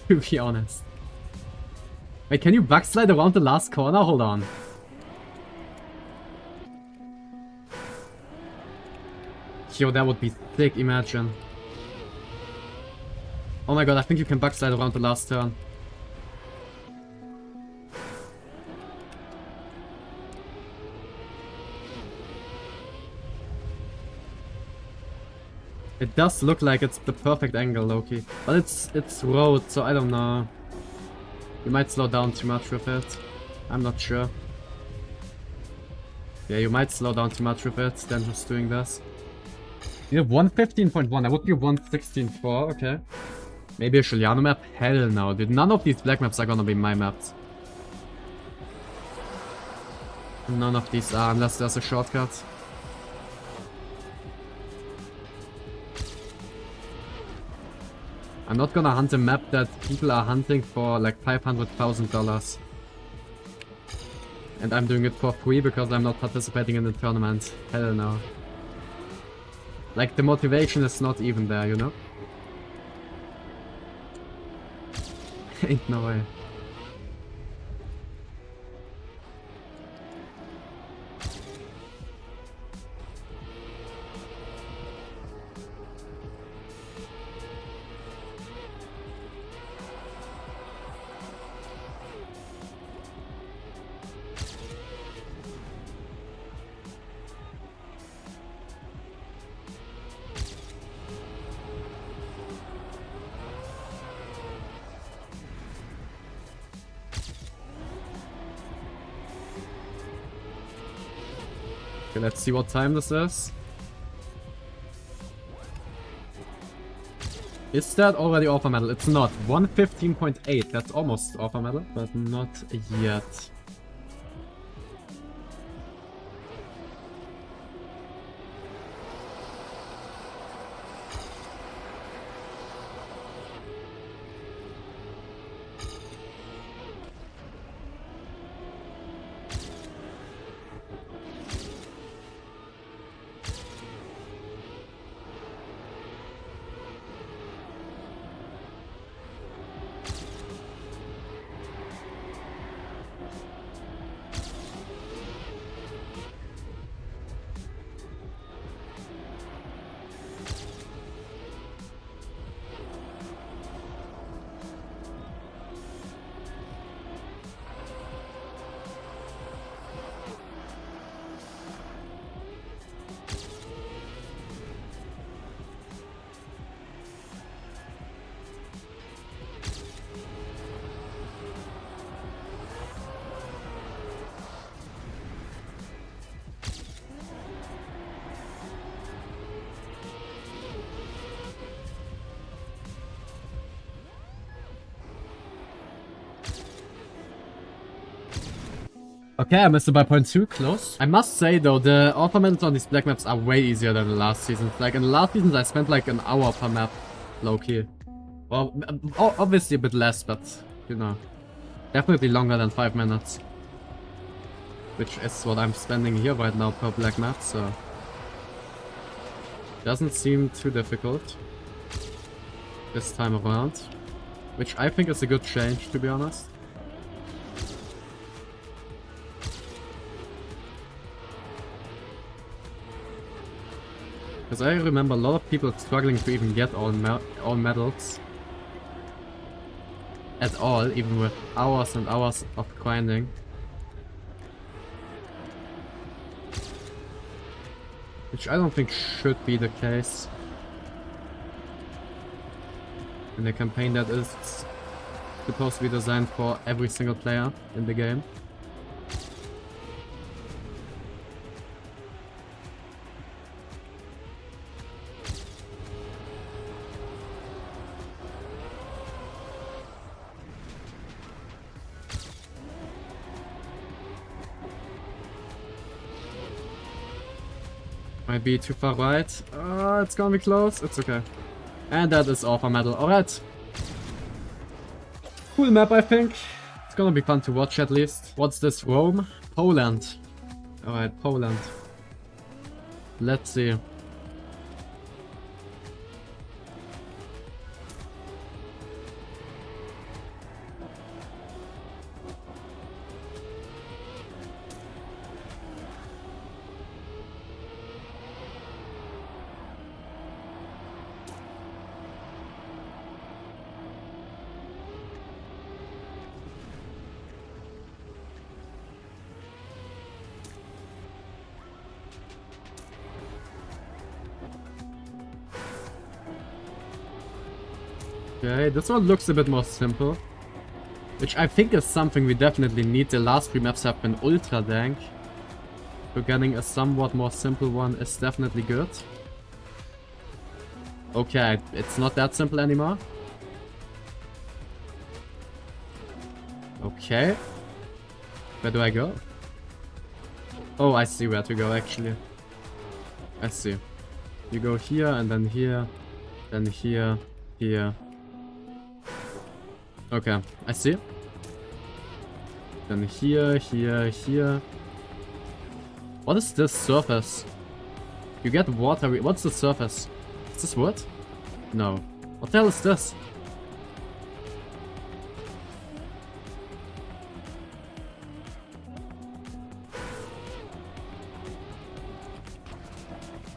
To be honest. Wait, can you backslide around the last corner? Hold on. Yo, that would be sick, imagine. Oh my god, I think you can backslide around the last turn. It does look like it's the perfect angle, Loki. But it's road, so I don't know. You might slow down too much with it. I'm not sure. Yeah, you might slow down too much with it than just doing this. You have 115.1, that would be 116.4, okay. Maybe a Juliano map? Hell no, dude. None of these black maps are gonna be my maps. None of these are, unless there's a shortcut. I'm not gonna hunt a map that people are hunting for like $500,000. And I'm doing it for free because I'm not participating in the tournament. Hell no. Like, the motivation is not even there, you know? Ain't no way. Okay, let's see what time this is. Is that already offer medal? It's not. 115.8. That's almost offer medal, but not yet. Okay, I missed it by 0.2, close. I must say though, the auto medals on these black maps are way easier than the last seasons. Like in the last seasons I spent like an hour per map, low-key. Well, obviously a bit less, but you know, definitely longer than 5 minutes. Which is what I'm spending here right now per black map, so... Doesn't seem too difficult this time around. Which I think is a good change, to be honest. Because I remember a lot of people struggling to even get all medals. At all, even with hours and hours of grinding. Which I don't think should be the case. In a campaign that is supposed to be designed for every single player in the game. Might be too far right. It's gonna be close. It's okay. And that is all for medal. Alright. Cool map, I think. It's gonna be fun to watch at least. What's this? Rome? Poland. Alright, Poland. Let's see. Okay, this one looks a bit more simple. Which I think is something we definitely need. The last 3 maps have been ultra dank. So getting a somewhat more simple one is definitely good. Okay, it's not that simple anymore. Okay. Where do I go? Oh, I see where to go actually. I see. You go here and then here. Then here. Here. Okay, I see. Then here, here, here. What is this surface? You get water. What's the surface? Is this wood? No. What the hell is this?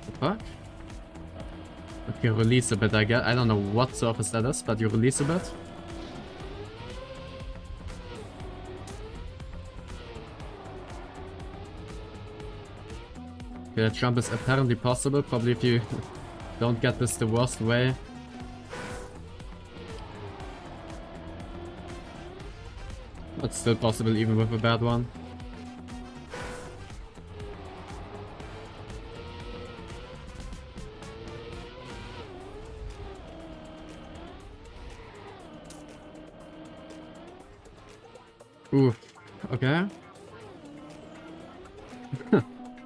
The fuck? Okay, release a bit, I guess. I don't know what surface that is, but you release a bit. Okay, that jump is apparently possible, probably if you don't get this the worst way. But still possible even with a bad one. Ooh, okay.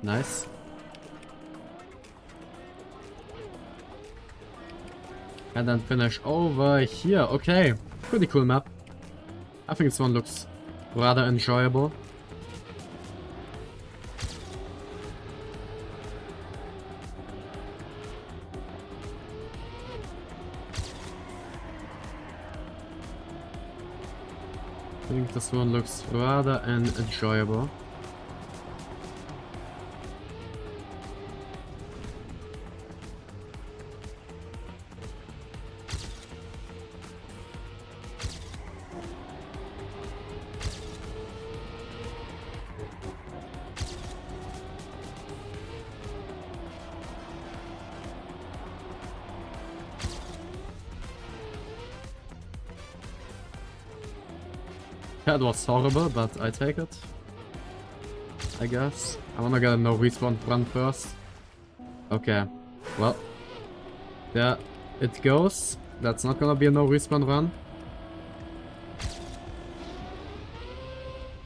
Nice. And then finish over here. Okay, pretty cool map. I think this one looks rather enjoyable. I think this one looks rather enjoyable. That was horrible, but I take it. I guess. I wanna get a no respawn run first. Okay. Well. There it goes. That's not gonna be a no respawn run.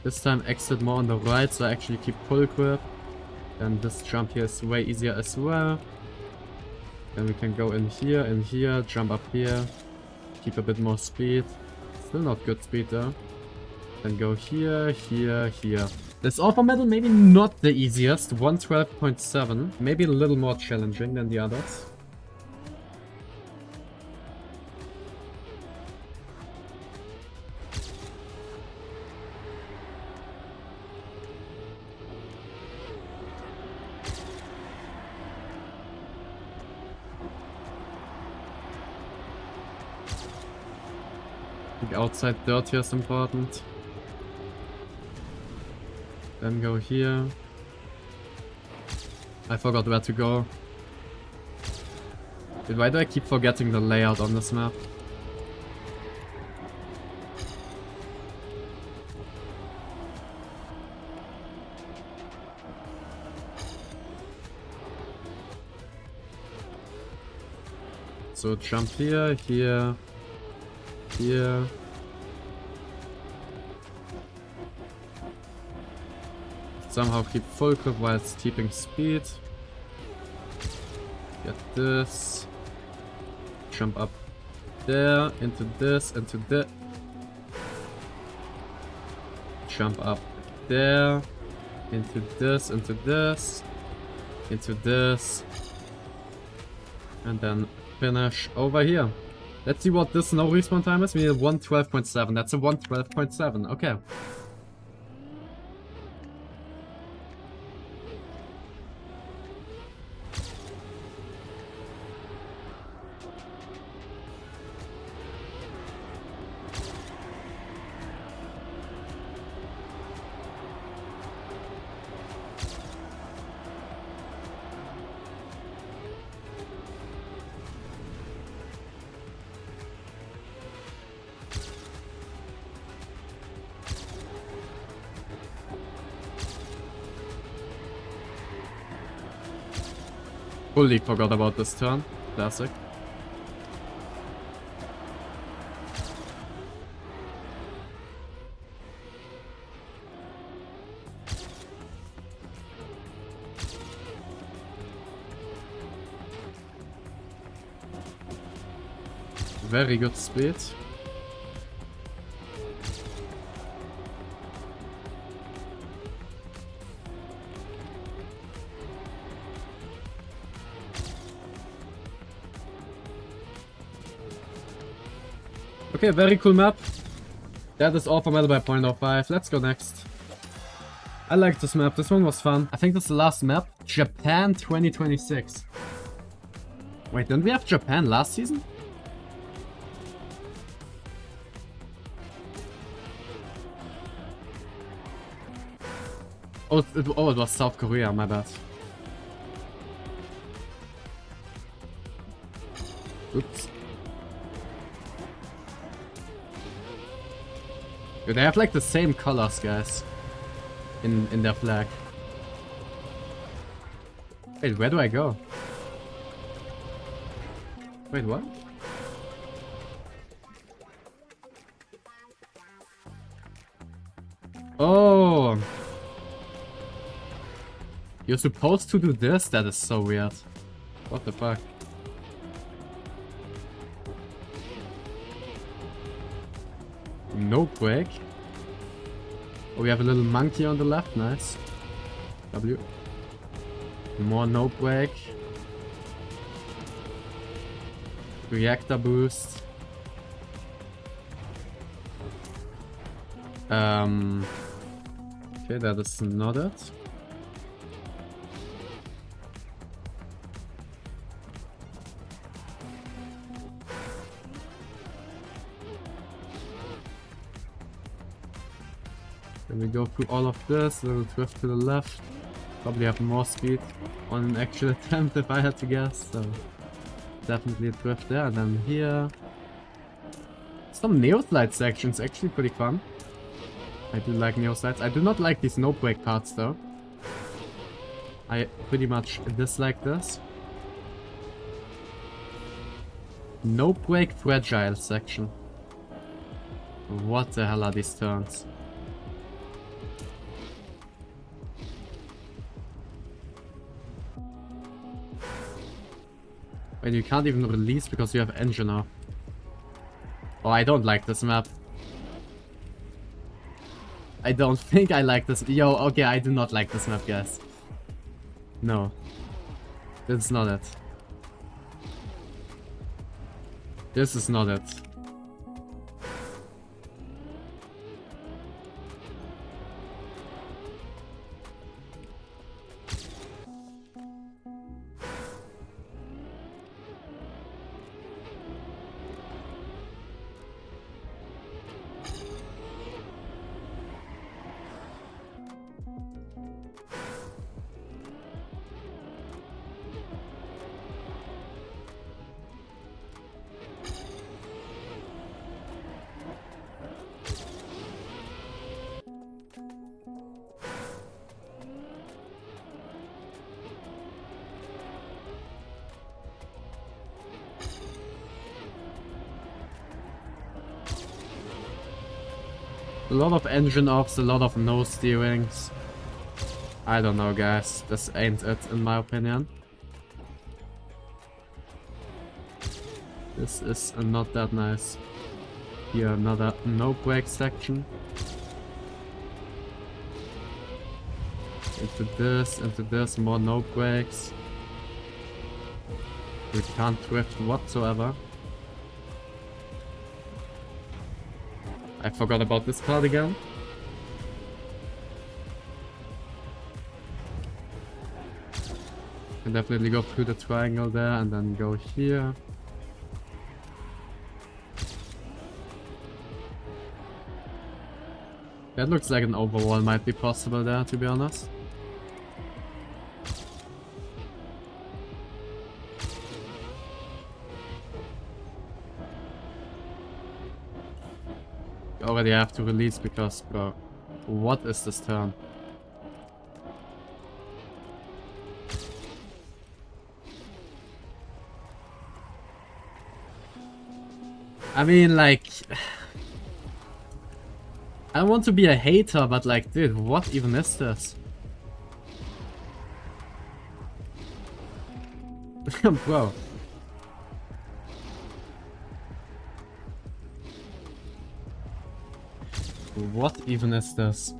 This time exit more on the right, so I actually keep full grip. And this jump here is way easier as well. Then we can go in here, jump up here. Keep a bit more speed. Still not good speed though. Then go here, here, here. This offer medal maybe not the easiest. 112.7. Maybe a little more challenging than the others. The outside dirt here is important. Then go here. I forgot where to go. Dude, why do I keep forgetting the layout on this map? So jump here, here, here. Somehow keep full grip whilst keeping speed. Get this. Jump up there, into this, into this. Jump up there, into this, into this, into this. And then finish over here. Let's see what this no respawn time is. We need a 112.7. That's a 112.7. Okay. Fully forgot about this turn. Classic. Very good speed. Okay, very cool map. That is all for metal by 0.05. Let's go next. I like this map. This one was fun. I think this is the last map. Japan 2026. Wait, didn't we have Japan last season? Oh, it was South Korea, my bad. Oops. They have like the same colors, guys, in their flag. Wait, where do I go? Wait, what? Oh! You're supposed to do this? That is so weird. What the fuck? No break. Oh, we have a little monkey on the left. Nice. W. More no break. Reactor boost. Okay, that is not it. Then we go through all of this, little drift to the left. Probably have more speed on an actual attempt if I had to guess, so definitely a drift there. And then here, some Neoslide sections, actually pretty fun. I do like Neoslides. I do not like these no break parts though. I pretty much dislike this. No break fragile section. What the hell are these turns? Wait, you can't even release because you have engine off. Oh, I don't like this map. I don't think I like this. Yo, okay, I do not like this map, guys. No. This is not it. This is not it. A lot of engine offs, a lot of no steerings. I don't know, guys. This ain't it, in my opinion. This is not that nice. Here, another no brake section. Into this, more no brakes. We can't drift whatsoever. I forgot about this part again. Can definitely go through the triangle there and then go here. That looks like an overwall might be possible there, to be honest. Already have to release because, bro, what is this turn? I mean, like, I want to be a hater, but like, dude, what even is this? Bro. What even is this?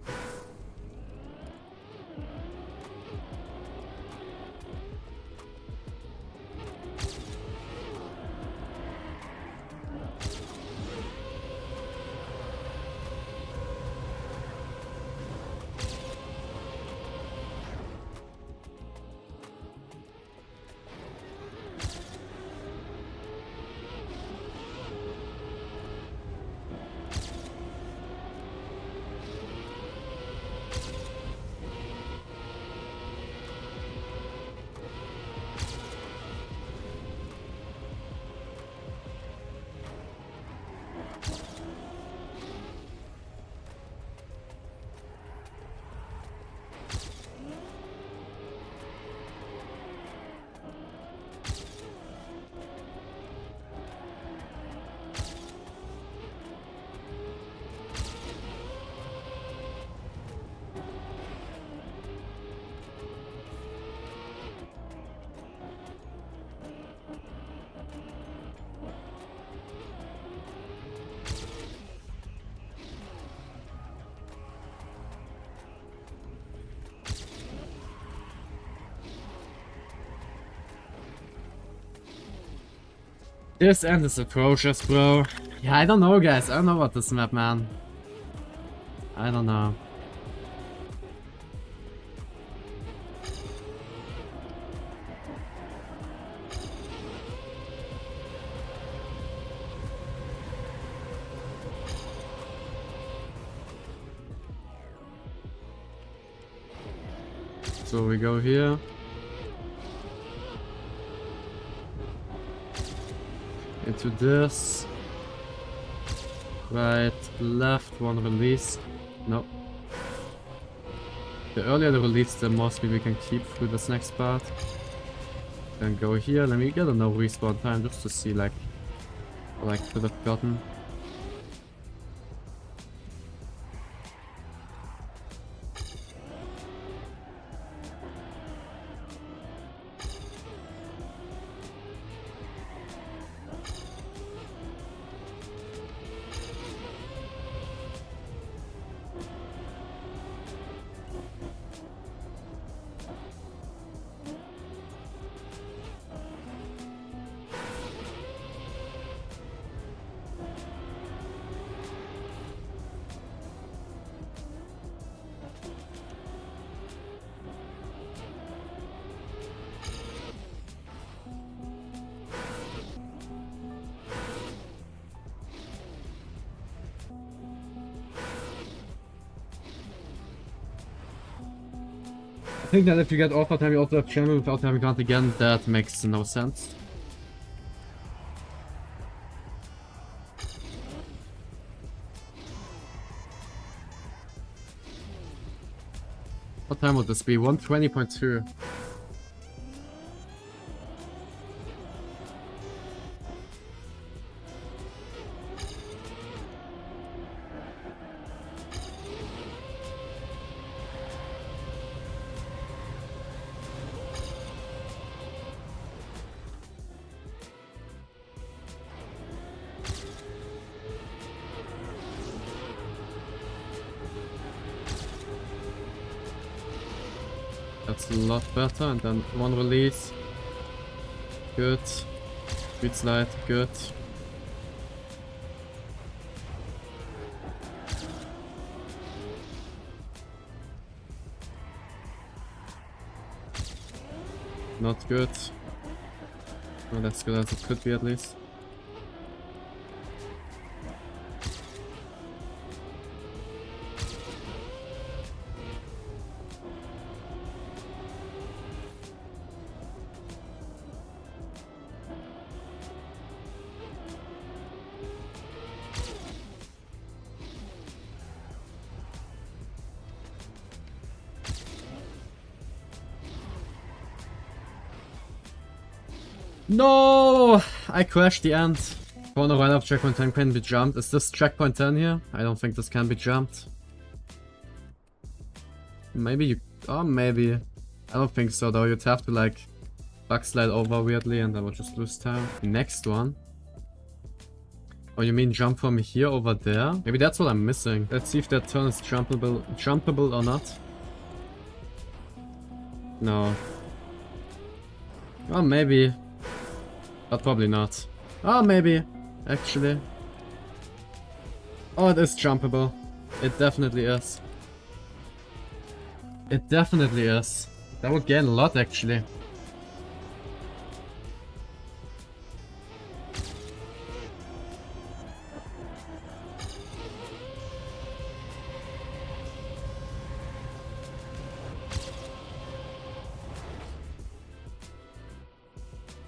This end is atrocious, bro. Yeah, I don't know, guys. I don't know about this map, man. I don't know. So we go here. Into this. Right, left, one release. No. The earlier the release, the more speed we can keep through this next part. Then go here. Let me get a no respawn time just to see like what I could have gotten. I think that if you get overtime, you also have champion without having guard again. That makes no sense. What time would this be? 120.2. That's a lot better, and then one release. Good. Speed slide, good. Not good. Well, that's good as it could be at least. No! I crashed the end. Corner right up, checkpoint 10 can be jumped. Is this checkpoint 10 here? I don't think this can be jumped. Maybe you... Oh, maybe. I don't think so though. You'd have to like backslide over weirdly and I would just lose time. Next one. Oh, you mean jump from here over there? Maybe that's what I'm missing. Let's see if that turn is jumpable or not. No. Oh, maybe. But probably not. Oh, maybe. Actually. Oh, it is jumpable. It definitely is. It definitely is. That would gain a lot, actually.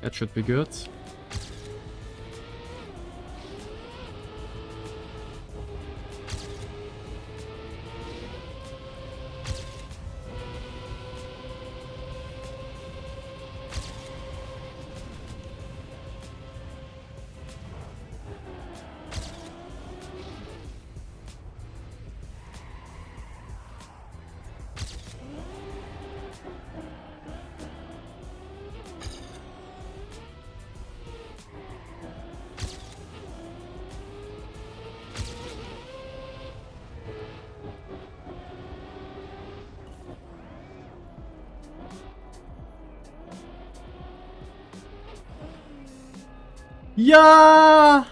That should be good. Ja!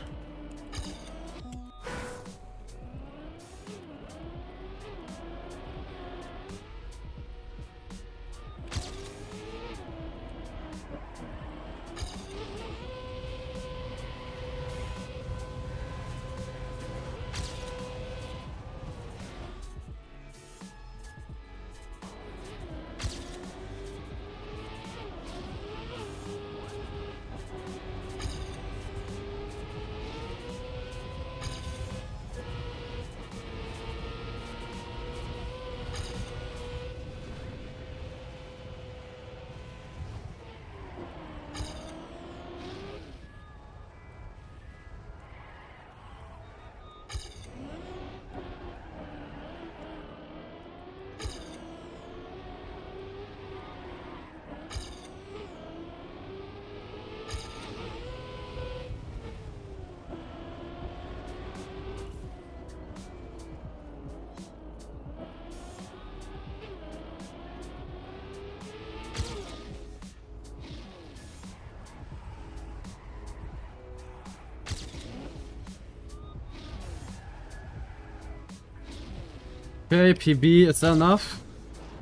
Okay, PB, is that enough?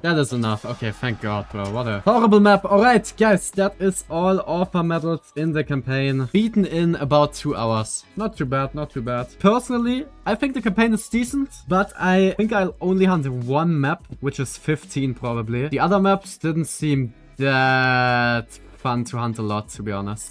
That is enough. Okay, thank God, bro. What a horrible map. Alright, guys, that is all offer medals in the campaign. Beaten in about 2 hours. Not too bad, not too bad. Personally, I think the campaign is decent, but I think I'll only hunt one map, which is 15 probably. The other maps didn't seem that fun to hunt a lot, to be honest.